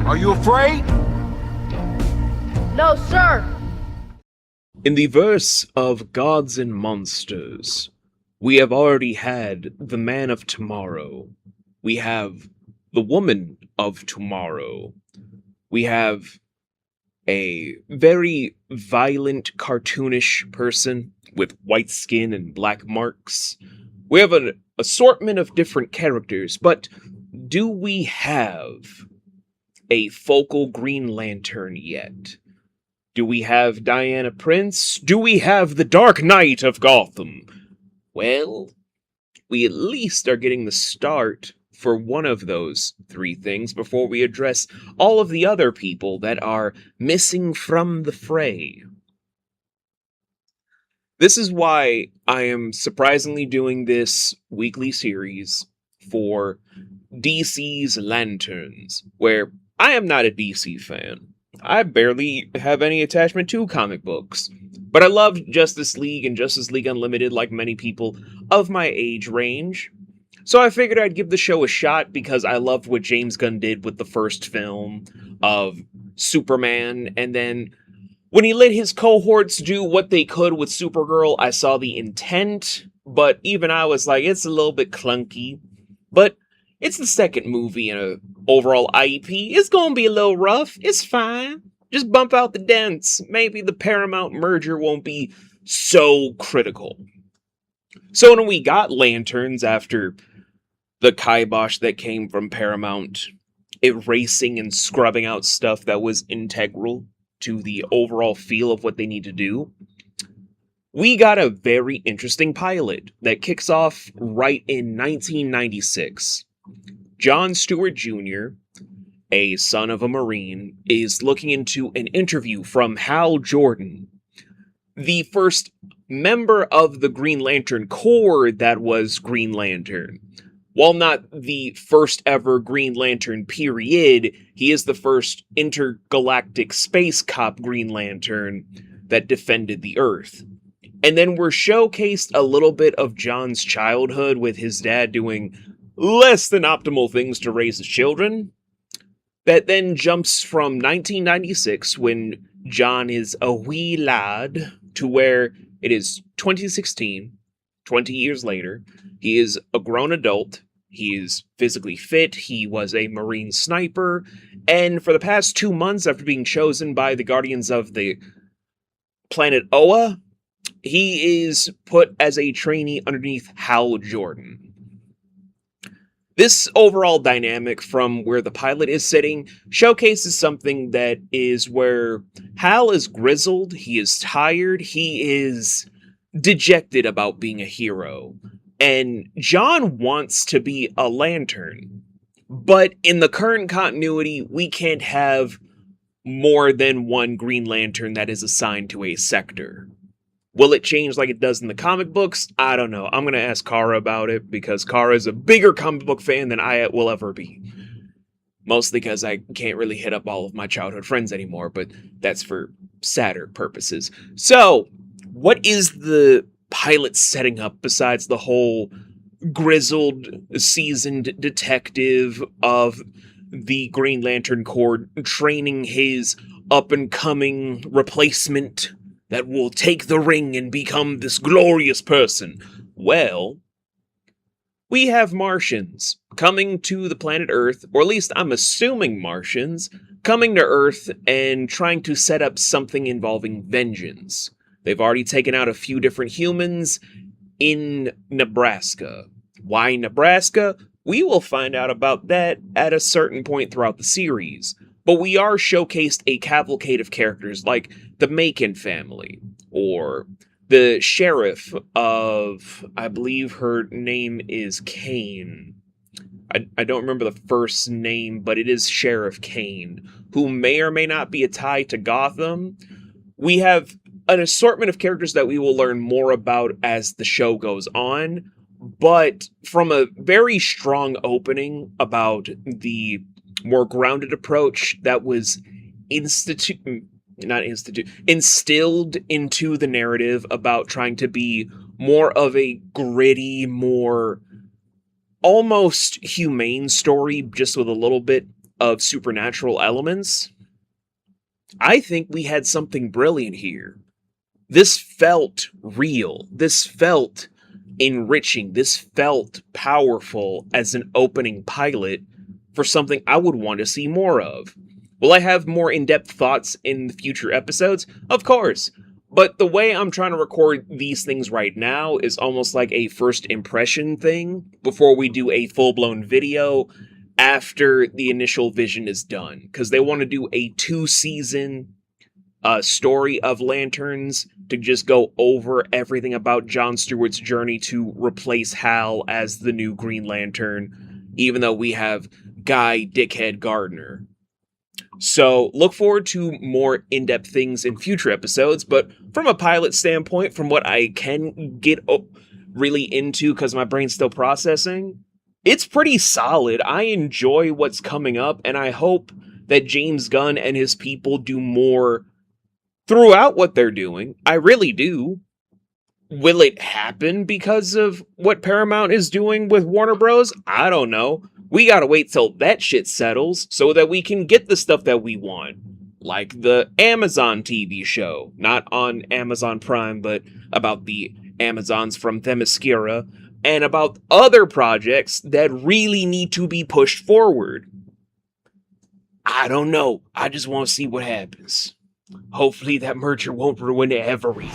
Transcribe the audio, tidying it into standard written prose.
Are you afraid? No, sir. In the verse of Gods and Monsters, we have already had the Man of Tomorrow. We have the Woman of Tomorrow. We have a very violent, cartoonish person with white skin and black marks. We have an assortment of different characters, but do we have a focal Green Lantern yet? Do we have Diana Prince? Do we have the Dark Knight of Gotham? Well, we at least are getting the start for one of those three things before we address all of the other people that are missing from the fray. This is why I am surprisingly doing this weekly series for DC's Lanterns, where I am not a DC fan. I barely have any attachment to comic books, but I love Justice League and Justice League Unlimited like many people of my age range. So I figured I'd give the show a shot because I loved what James Gunn did with the first film of Superman, and then when he let his cohorts do what they could with Supergirl, I saw the intent, but even I was like, it's a little bit clunky. But it's the second movie in a overall IEP. It's gonna be a little rough. It's fine. Just bump out the dents. Maybe the Paramount merger won't be so critical. So when we got Lanterns after the kibosh that came from Paramount erasing and scrubbing out stuff that was integral to the overall feel of what they need to do, we got a very interesting pilot that kicks off right in 1996. John Stewart Jr., a son of a Marine, is looking into an interview from Hal Jordan, the first member of the Green Lantern Corps that was Green Lantern. While not the first ever Green Lantern period, he is the first intergalactic space cop Green Lantern that defended the Earth. And then we're showcased a little bit of John's childhood with his dad doing less than optimal things to raise his children. That then jumps from 1996, when John is a wee lad, to where it is 2016, 20 years later. He is a grown adult. He is physically fit. He was a Marine sniper. And for the past 2 months, after being chosen by the Guardians of the planet Oa, he is put as a trainee underneath Hal Jordan. This overall dynamic from where the pilot is sitting showcases something that is where Hal is grizzled, he is tired, he is dejected about being a hero. And John wants to be a Lantern. But in the current continuity, we can't have more than one Green Lantern that is assigned to a sector. Will it change like it does in the comic books? I don't know. I'm going to ask Kara about it, because Kara is a bigger comic book fan than I will ever be. Mostly because I can't really hit up all of my childhood friends anymore, but that's for sadder purposes. So, what is the pilot setting up besides the whole grizzled, seasoned detective of the Green Lantern Corps training his up-and-coming replacement that will take the ring and become this glorious person? Well, we have Martians coming to the planet Earth, or at least I'm assuming Martians, coming to Earth and trying to set up something involving vengeance. They've already taken out a few different humans in Nebraska. Why Nebraska? We will find out about that at a certain point throughout the series. But we are showcased a cavalcade of characters like the Macon family, or the sheriff of, I believe her name is Kane. I don't remember the first name, but it is Sheriff Kane, who may or may not be a tie to Gotham. We have an assortment of characters that we will learn more about as the show goes on, but from a very strong opening about the more grounded approach that was instilled into the narrative about trying to be more of a gritty, more almost humane story, just with a little bit of supernatural elements, I think we had something brilliant here. This felt real. This felt enriching. This felt powerful as an opening pilot for something I would want to see more of. Will I have more in-depth thoughts in the future episodes? Of course. But the way I'm trying to record these things right now is almost like a first impression thing before we do a full-blown video after the initial vision is done. Because they want to do a 2-season story of Lanterns to just go over everything about Jon Stewart's journey to replace Hal as the new Green Lantern, even though we have Guy Dickhead Gardner. So look forward to more in-depth things in future episodes, but from a pilot standpoint, from what I can get really into because my brain's still processing, it's pretty solid. I enjoy what's coming up, and I hope that James Gunn and his people do more throughout what they're doing. I really do. Will it happen because of what Paramount is doing with Warner Bros? I don't know. We gotta wait till that shit settles so that we can get the stuff that we want. Like the Amazon TV show. Not on Amazon Prime, but about the Amazons from Themyscira. And about other projects that really need to be pushed forward. I don't know. I just want to see what happens. Hopefully that merger won't ruin everything.